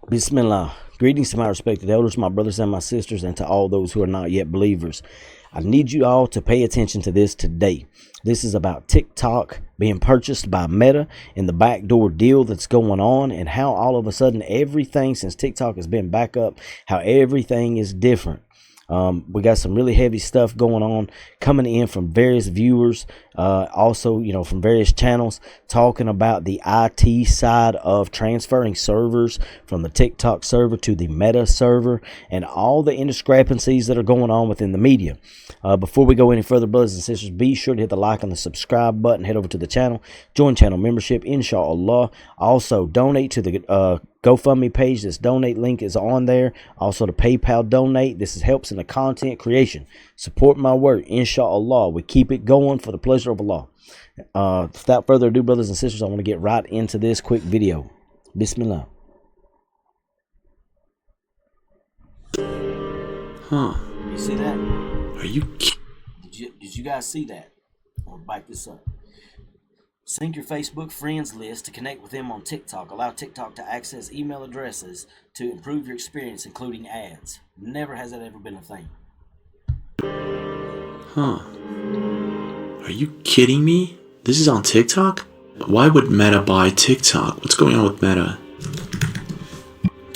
Bismillah. Greetings to my respected elders, my brothers and my sisters, and to all those who are not yet believers. I need you all to pay attention to this today. This is about TikTok being purchased by Meta and the backdoor deal that's going on, and how all of a sudden everything since TikTok has been back up, how everything is different. We got some really heavy stuff going on coming in from various viewers, also, from various channels, talking about the IT side of transferring servers from the TikTok server to the Meta server and all the indiscrepancies that are going on within the media. Before we go any further, brothers and sisters, be sure to hit the like and the subscribe button, head over to the channel, join channel membership, inshallah. Also, donate to the GoFundMe page. This donate link is on there. Also, the PayPal donate. This helps in the content creation. Support my work, inshallah. We keep it going for the pleasure of Allah. Without further ado, brothers and sisters, I want to get right into this quick video. Bismillah. Huh. You see that? Are you Did you guys see that? I'll back this up. Sync your Facebook friends list to connect with them on TikTok. Allow TikTok to access email addresses to improve your experience, including ads. Never has that ever been a thing. Huh. Are you kidding me? This is on TikTok? Why would Meta buy TikTok? What's going on with Meta?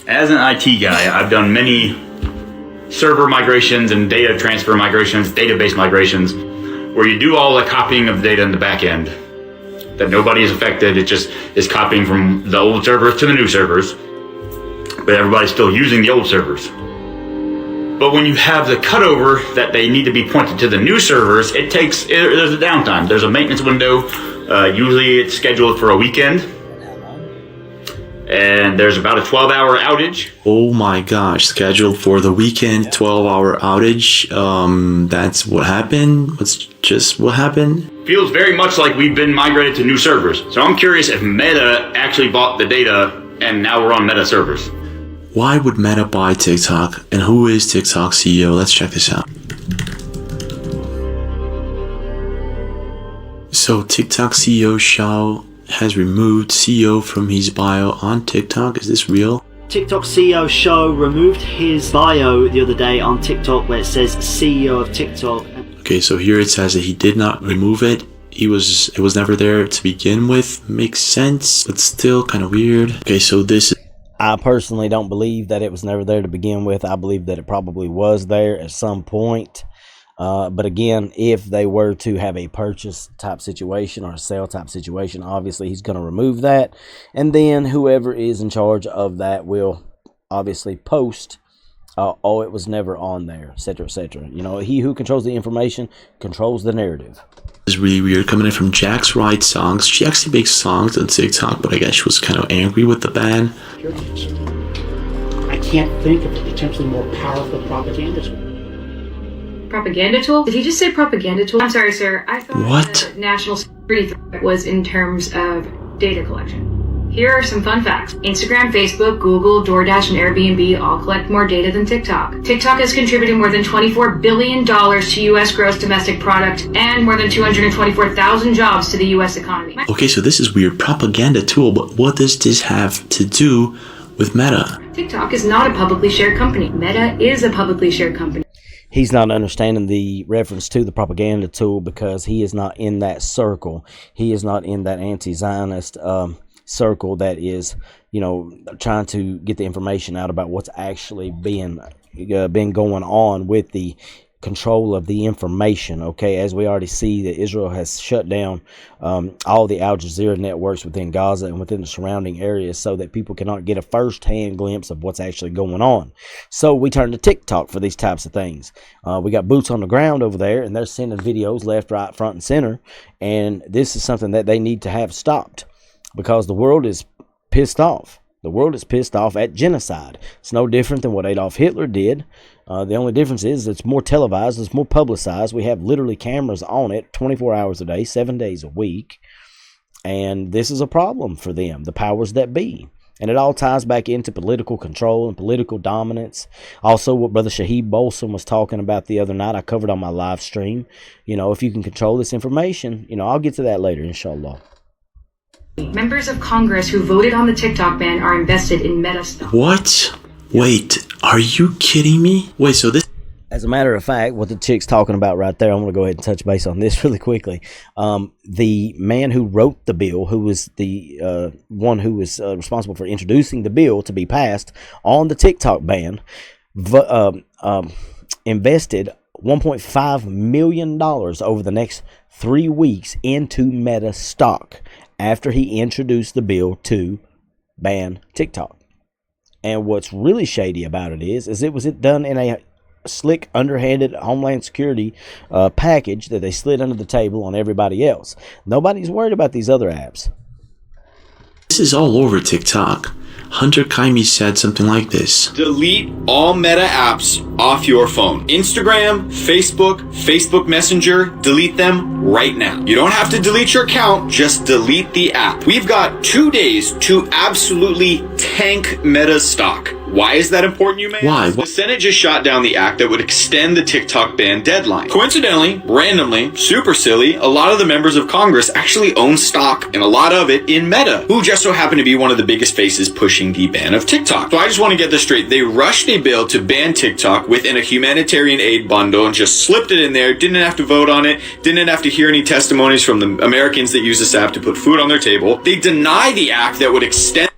As an IT guy, I've done many server migrations and data transfer migrations, database migrations, where you do all the copying of data in the back end. That nobody is affected, it just is copying from the old servers to the new servers, but everybody's still using the old servers. But when you have the cutover that they need to be pointed to the new servers, there's a downtime. There's a maintenance window. Usually it's scheduled for a weekend. And there's about a 12-hour outage. Oh my gosh, scheduled for the weekend, 12-hour outage. That's what happened? What happened? Feels very much like we've been migrated to new servers. So I'm curious if Meta actually bought the data and now we're on Meta servers. Why would Meta buy TikTok? And who is TikTok CEO? Let's check this out. So TikTok CEO Shao has removed CEO from his bio on TikTok. Is this real? TikTok CEO Shou removed his bio the other day on TikTok where it says CEO of TikTok. Okay, so here it says that he did not remove it. It was never there to begin with. Makes sense, but still kind of weird. Okay, so this is... I personally don't believe that it was never there to begin with. I believe that it probably was there at some point. But again, if they were to have a purchase type situation or a sale type situation, obviously he's going to remove that. And then whoever is in charge of that will obviously post, oh, it was never on there, etc., etc. He who controls the information controls the narrative. It's really weird coming in from Jax Wright Songs. She actually makes songs on TikTok, but I guess she was kind of angry with the ban. I can't think of a potentially more powerful propaganda tool. Propaganda tool? Did he just say propaganda tool? I'm sorry, sir. I thought What? The national security threat was in terms of data collection. Here are some fun facts. Instagram, Facebook, Google, DoorDash, and Airbnb all collect more data than TikTok. TikTok has contributed more than $24 billion to U.S. gross domestic product and more than 224,000 jobs to the U.S. economy. Okay, so this is weird. Propaganda tool, but what does this have to do with Meta? TikTok is not a publicly shared company. Meta is a publicly shared company. He's not understanding the reference to the propaganda tool because he is not in that circle. He is not in that anti-Zionist circle that is, trying to get the information out about what's actually been going on with the control of the information. Okay, as we already see that Israel has shut down all the Al Jazeera networks within Gaza and within the surrounding areas so that people cannot get a first-hand glimpse of what's actually going on. So we turn to TikTok for these types of things. We got boots on the ground over there, and they're sending videos left, right, front, and center, and this is something that they need to have stopped because the world is pissed off. The world is pissed off at genocide. It's no different than what Adolf Hitler did. The only difference is it's more televised, it's more publicized. We have literally cameras on it 24 hours a day, 7 days a week. And this is a problem for them, the powers that be. And it all ties back into political control and political dominance. Also, what Brother Shahid Bolson was talking about the other night, I covered on my live stream. If you can control this information, I'll get to that later, inshallah. Members of Congress who voted on the TikTok ban are invested in Meta stock. What? Wait, are you kidding me? Wait, so this... As a matter of fact, what the chick's talking about right there, I'm going to go ahead and touch base on this really quickly. The man who wrote the bill, who was the one who was responsible for introducing the bill to be passed on the TikTok ban, invested $1.5 million over the next 3 weeks into Meta stock after he introduced the bill to ban TikTok. And what's really shady about it is it was done in a slick, underhanded Homeland Security package that they slid under the table on everybody else. Nobody's worried about these other apps. This is all over TikTok. Hunter Kaimi said something like this. Delete all Meta apps off your phone. Instagram, Facebook Messenger, delete them right now. You don't have to delete your account, just delete the app. We've got 2 days to absolutely tank Meta stock. Why is that important, you may Why? ask? The Senate just shot down the act that would extend the TikTok ban deadline. Coincidentally, randomly, super silly, a lot of the members of Congress actually own stock, and a lot of it in Meta, who just so happen to be one of the biggest faces pushing the ban of TikTok. So I just want to get this straight. They rushed a bill to ban TikTok within a humanitarian aid bundle and just slipped it in there, didn't have to vote on it, didn't have to hear any testimonies from the Americans that use this app to put food on their table. They deny the act that would extend.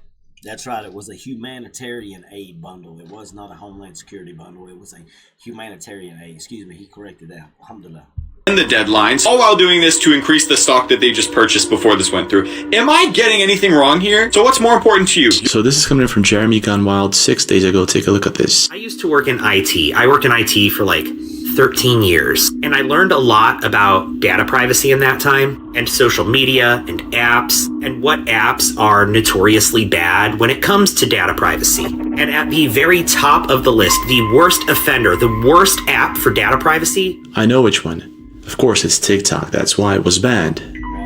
That's right. It was a humanitarian aid bundle. It was not a Homeland Security bundle. It was a humanitarian aid. Excuse me. He corrected that. Alhamdulillah. The deadlines, all while doing this to increase the stock that they just purchased before this went through. Am I getting anything wrong here? So what's more important to you? So this is coming in from Jeremy Gone Wild 6 days ago. Take a look at this. I used to work in IT. I worked in IT for like 13 years, and I learned a lot about data privacy in that time, and social media and apps, and what apps are notoriously bad when it comes to data privacy. And at the very top of the list, the worst offender, the worst app for data privacy, I know which one. Of course, it's TikTok. That's why it was banned.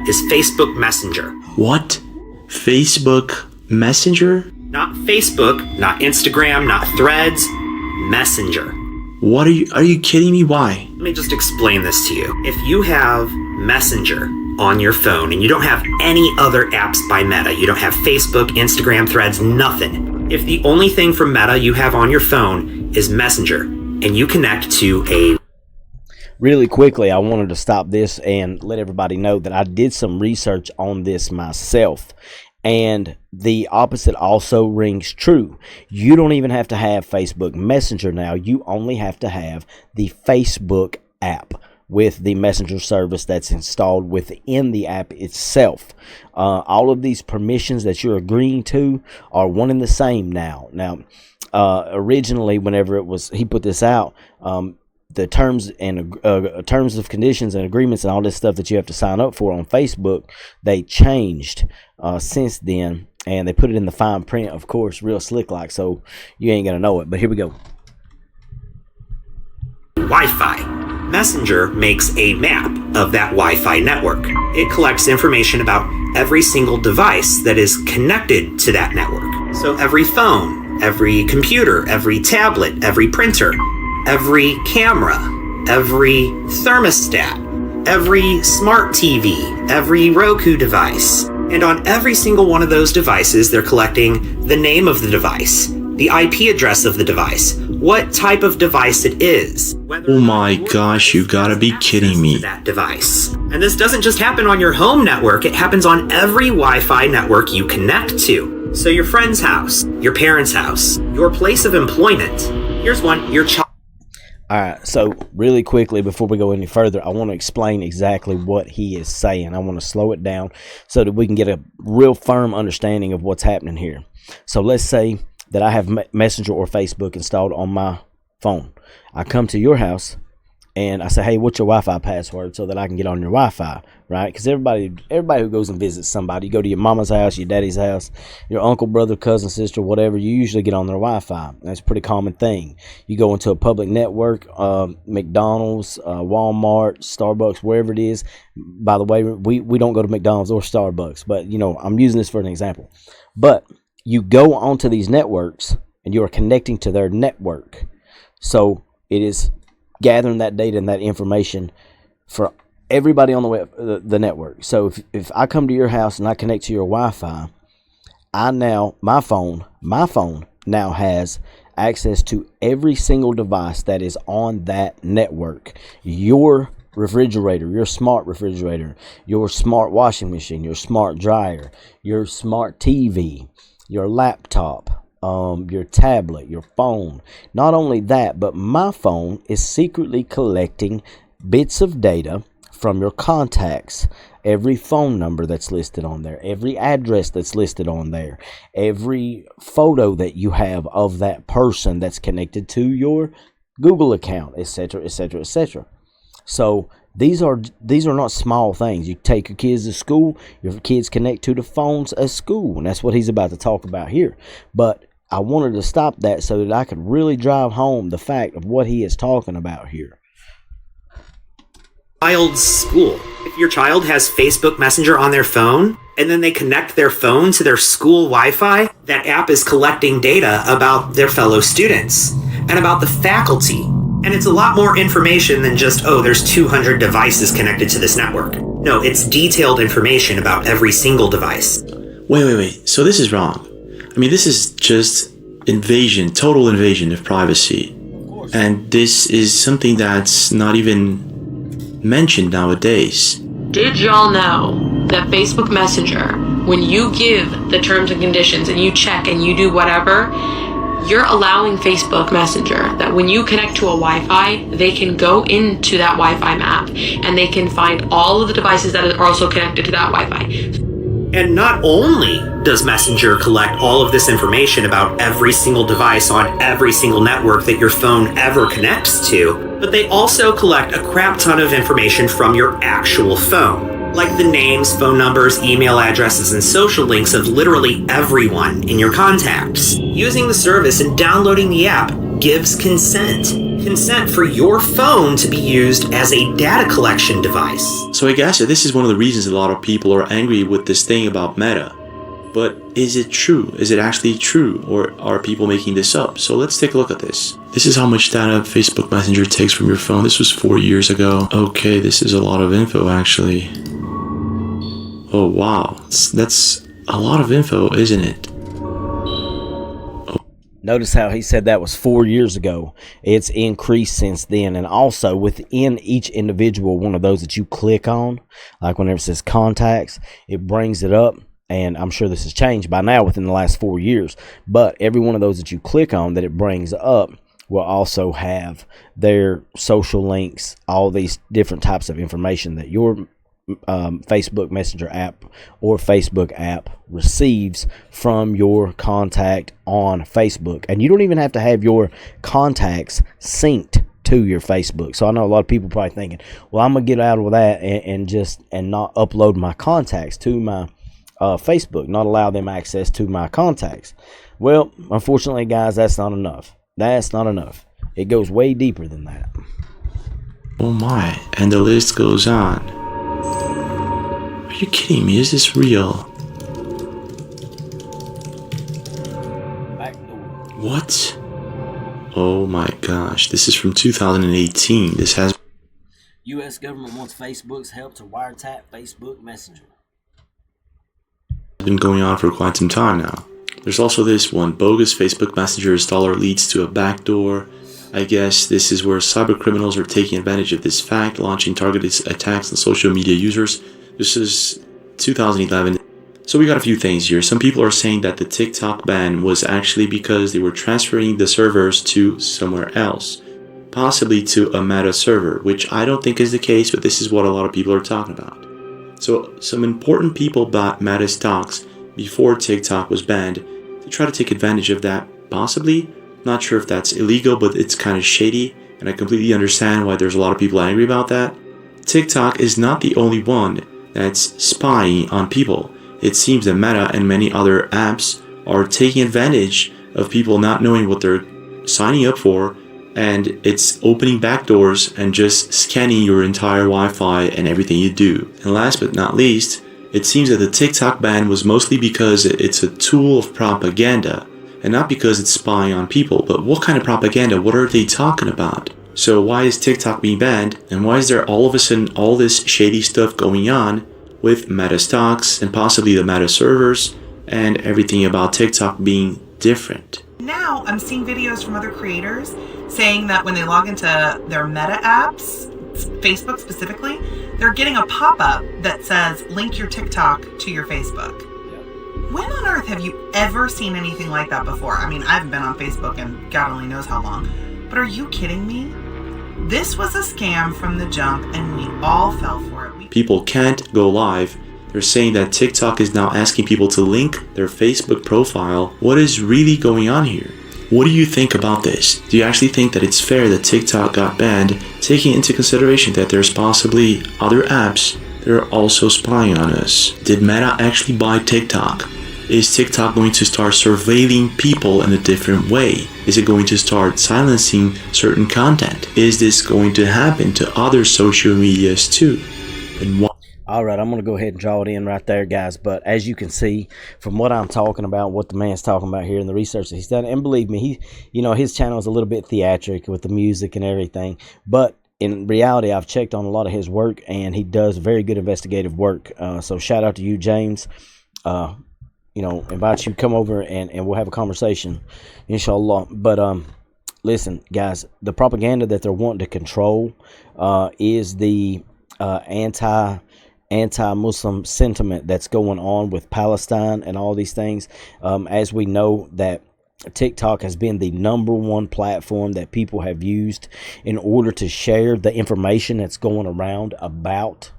is Facebook Messenger. What? Facebook Messenger? Not Facebook, not Instagram, not Threads, Messenger. What are you kidding me? Why? Let me just explain this to you. If you have Messenger on your phone and you don't have any other apps by Meta, you don't have Facebook, Instagram, Threads, nothing. If the only thing from Meta you have on your phone is Messenger and you connect to a... Really quickly, I wanted to stop this and let everybody know that I did some research on this myself. And the opposite also rings true. You don't even have to have Facebook Messenger now. You only have to have the Facebook app with the Messenger service that's installed within the app itself. All of these permissions that you're agreeing to are one and the same now. Now, originally, whenever he put this out, the terms and terms of conditions and agreements and all this stuff that you have to sign up for on Facebook, they changed since then, and they put it in the fine print, of course, real slick like, so you ain't gonna know it. But here we go. Wi-Fi. Messenger makes a map of that Wi-Fi network. It collects information about every single device that is connected to that network. So every phone, every computer, every tablet, every printer, every camera, every thermostat, every smart TV, every Roku device. And on every single one of those devices, they're collecting the name of the device, the IP address of the device, what type of device it is. Oh my gosh, you gotta be kidding me. That device. And this doesn't just happen on your home network, it happens on every Wi-Fi network you connect to. So your friend's house, your parents' house, your place of employment. Here's one, your child. All right, so really quickly, before we go any further, I want to explain exactly what he is saying. I want to slow it down so that we can get a real firm understanding of what's happening here. So let's say that I have Messenger or Facebook installed on my phone. I come to your house and I say, hey, what's your Wi-Fi password so that I can get on your Wi-Fi, right? Because everybody who goes and visits somebody, you go to your mama's house, your daddy's house, your uncle, brother, cousin, sister, whatever, you usually get on their Wi-Fi. That's a pretty common thing. You go into a public network, McDonald's, Walmart, Starbucks, wherever it is. By the way, we don't go to McDonald's or Starbucks, but, you know, I'm using this for an example. But you go onto these networks and you are connecting to their network. So it is gathering that data and that information for everybody on the network. So if I come to your house and I connect to your Wi-Fi, my phone now has access to every single device that is on that network. Your refrigerator, your smart refrigerator, your smart washing machine, your smart dryer, your smart TV, your laptop, your tablet, your phone. Not only that, but my phone is secretly collecting bits of data from your contacts, every phone number that's listed on there, every address that's listed on there, every photo that you have of that person that's connected to your Google account, etc., etc., etc. So these are not small things. You take your kids to school, your kids connect to the phones at school, and that's what he's about to talk about here. But I wanted to stop that so that I could really drive home the fact of what he is talking about here. Child's school. If your child has Facebook Messenger on their phone, and then they connect their phone to their school Wi-Fi, that app is collecting data about their fellow students and about the faculty. And it's a lot more information than just, oh, there's 200 devices connected to this network. No, it's detailed information about every single device. Wait. So this is wrong. I mean, this is just total invasion of privacy. And this is something that's not even mentioned nowadays. Did y'all know that Facebook Messenger, when you give the terms and conditions and you check and you do whatever, you're allowing Facebook Messenger that when you connect to a Wi-Fi, they can go into that Wi-Fi map and they can find all of the devices that are also connected to that Wi-Fi. And not only does Messenger collect all of this information about every single device on every single network that your phone ever connects to, but they also collect a crap ton of information from your actual phone, like the names, phone numbers, email addresses, and social links of literally everyone in your contacts. Using the service and downloading the app gives consent for your phone to be used as a data collection device. So I guess this is one of the reasons a lot of people are angry with this thing about Meta. But is it true? Is it actually true? Or are people making this up? So let's take a look at this. This is how much data Facebook Messenger takes from your phone. This was 4 years ago. Okay, this is a lot of info actually. Oh wow, that's a lot of info, isn't it? Notice how he said that was 4 years ago. It's increased since then. And also within each individual one of those that you click on, like whenever it says contacts, it brings it up. And I'm sure this has changed by now within the last 4 years. But every one of those that you click on that it brings up will also have their social links, all these different types of information that your Facebook Messenger app or Facebook app receives from your contact on Facebook. And you don't even have to have your contacts synced to your Facebook. So I know a lot of people probably thinking, well, I'm gonna get out of that and not upload my contacts to my Facebook, not allow them access to my contacts. Well, unfortunately, guys, that's not enough. That's not enough. It goes way deeper than that. Oh my, and the list goes on. Are you kidding me? Is this real? What? Oh my gosh, this is from 2018. This has U.S. government wants Facebook's help to wiretap Facebook Messenger. Been going on for quite some time now. There's also this one, bogus Facebook Messenger installer leads to a backdoor. I guess this is where cyber criminals are taking advantage of this fact, launching targeted attacks on social media users. This is 2011. So we got a few things here. Some people are saying that the TikTok ban was actually because they were transferring the servers to somewhere else, possibly to a Meta server, which I don't think is the case, but this is what a lot of people are talking about. So some important people bought Meta stocks before TikTok was banned to try to take advantage of that, possibly. Not sure if that's illegal, but it's kind of shady, and I completely understand why there's a lot of people angry about that. TikTok is not the only one that's spying on people. It seems that Meta and many other apps are taking advantage of people not knowing what they're signing up for, and it's opening backdoors and just scanning your entire Wi-Fi and everything you do. And last but not least, it seems that the TikTok ban was mostly because it's a tool of propaganda, and not because it's spying on people. But what kind of propaganda? What are they talking about? So why is TikTok being banned, and why is there all of a sudden all this shady stuff going on with Meta stocks and possibly the Meta servers and everything about TikTok being different? Now I'm seeing videos from other creators saying that when they log into their Meta apps, Facebook specifically, they're getting a pop-up that says link your TikTok to your Facebook. When on earth have you ever seen anything like that before? I mean, I haven't been on Facebook in God only knows how long, but are you kidding me? This was a scam from the jump and we all fell for it. People can't go live. They're saying that TikTok is now asking people to link their Facebook profile. What is really going on here? What do you think about this? Do you actually think that it's fair that TikTok got banned, taking into consideration that there's possibly other apps that are also spying on us? Did Meta actually buy TikTok? Is TikTok going to start surveilling people in a different way? Is it going to start silencing certain content? Is this going to happen to other social medias too? And what? All right, I'm going to go ahead and draw it in right there, guys. But as you can see from what I'm talking about, what the man's talking about here and the research that he's done, and believe me, his channel is a little bit theatric with the music and everything. But in reality, I've checked on a lot of his work, and he does very good investigative work. So shout out to you, James. Invite you to come over and we'll have a conversation, inshallah. But listen, guys, the propaganda that they're wanting to control is the anti-Muslim sentiment that's going on with Palestine and all these things. As we know that TikTok has been the #1 platform that people have used in order to share the information that's going around about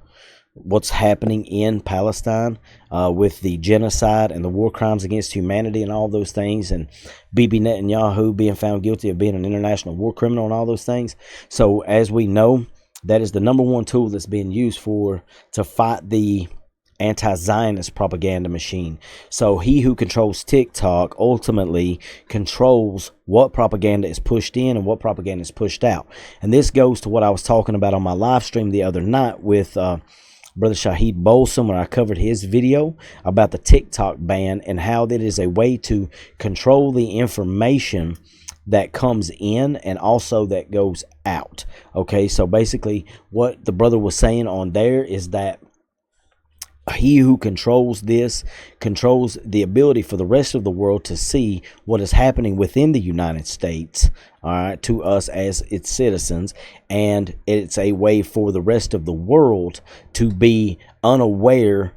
what's happening in Palestine with the genocide and the war crimes against humanity and all those things, and Bibi Netanyahu being found guilty of being an international war criminal and all those things. So as we know, that is the #1 tool that's being used to fight the anti-Zionist propaganda machine. So he who controls TikTok ultimately controls what propaganda is pushed in and what propaganda is pushed out. And this goes to what I was talking about on my live stream the other night with Brother Shahid Bolson, when I covered his video about the TikTok ban and how that is a way to control the information that comes in and also that goes out. Okay, so basically what the brother was saying on there is that he who controls this controls the ability for the rest of the world to see what is happening within the United States, all right, to us as its citizens, and it's a way for the rest of the world to be unaware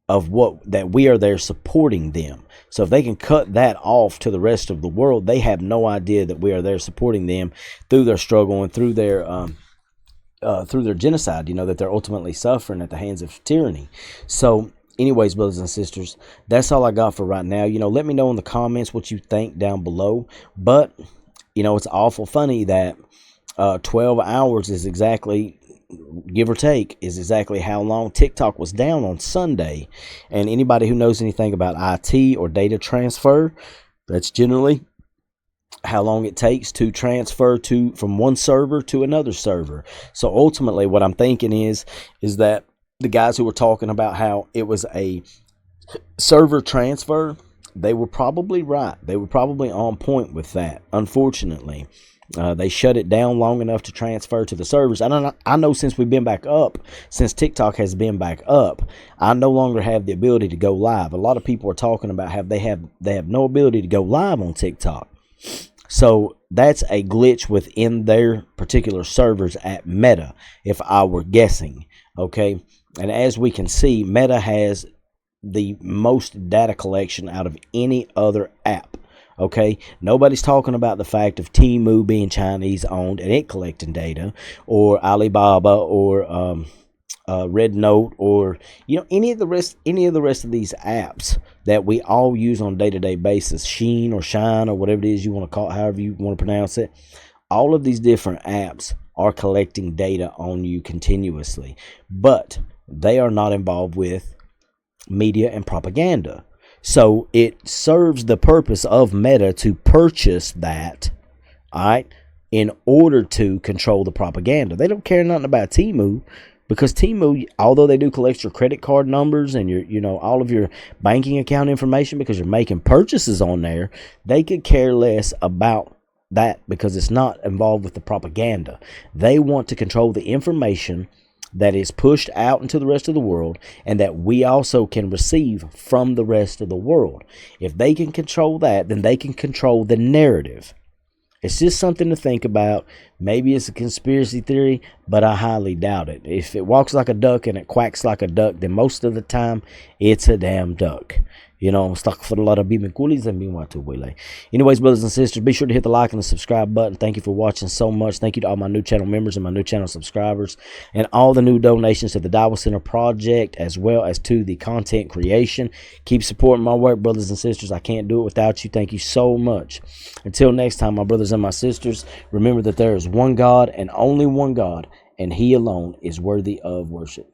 of that we are there supporting them. So if they can cut that off to the rest of the world, they have no idea that we are there supporting them through their struggle and through their genocide, that they're ultimately suffering at the hands of tyranny. So anyways, brothers and sisters, that's all I got for right now. Let me know in the comments what you think down below. But it's awful funny that 12 hours is exactly, give or take, is exactly how long TikTok was down on Sunday. And anybody who knows anything about IT or data transfer, that's generally how long it takes to transfer from one server to another server. So ultimately what I'm thinking is that the guys who were talking about how it was a server transfer, they were probably right. They were probably on point with that. Unfortunately, they shut it down long enough to transfer to the servers. I know since we've been back up, since TikTok has been back up, I no longer have the ability to go live. A lot of people are talking about how they have no ability to go live on TikTok. So that's a glitch within their particular servers at Meta, if I were guessing. Okay, and as we can see, Meta has the most data collection out of any other app. Okay, nobody's talking about the fact of Temu being Chinese owned and it collecting data, or Alibaba, or Red Note, or any of the rest of these apps that we all use on a day-to-day basis, Sheen or Shine or whatever it is you want to call it, however you want to pronounce it. All of these different apps are collecting data on you continuously, but they are not involved with media and propaganda. So it serves the purpose of Meta to purchase that, all right, in order to control the propaganda. They don't care nothing about Temu, because Temu, although they do collect your credit card numbers and your, all of your banking account information because you're making purchases on there, they could care less about that because it's not involved with the propaganda. They want to control the information that is pushed out into the rest of the world and that we also can receive from the rest of the world. If they can control that, then they can control the narrative. It's just something to think about. Maybe it's a conspiracy theory, but I highly doubt it. If it walks like a duck and it quacks like a duck, then most of the time it's a damn duck. You know, anyways, brothers and sisters, be sure to hit the like and the subscribe button. Thank you for watching so much. Thank you to all my new channel members and my new channel subscribers and all the new donations to the Daiwa Center project as well as to the content creation. Keep supporting my work, brothers and sisters. I can't do it without you. Thank you so much. Until next time, my brothers and my sisters, remember that there is one God and only one God, and He alone is worthy of worship.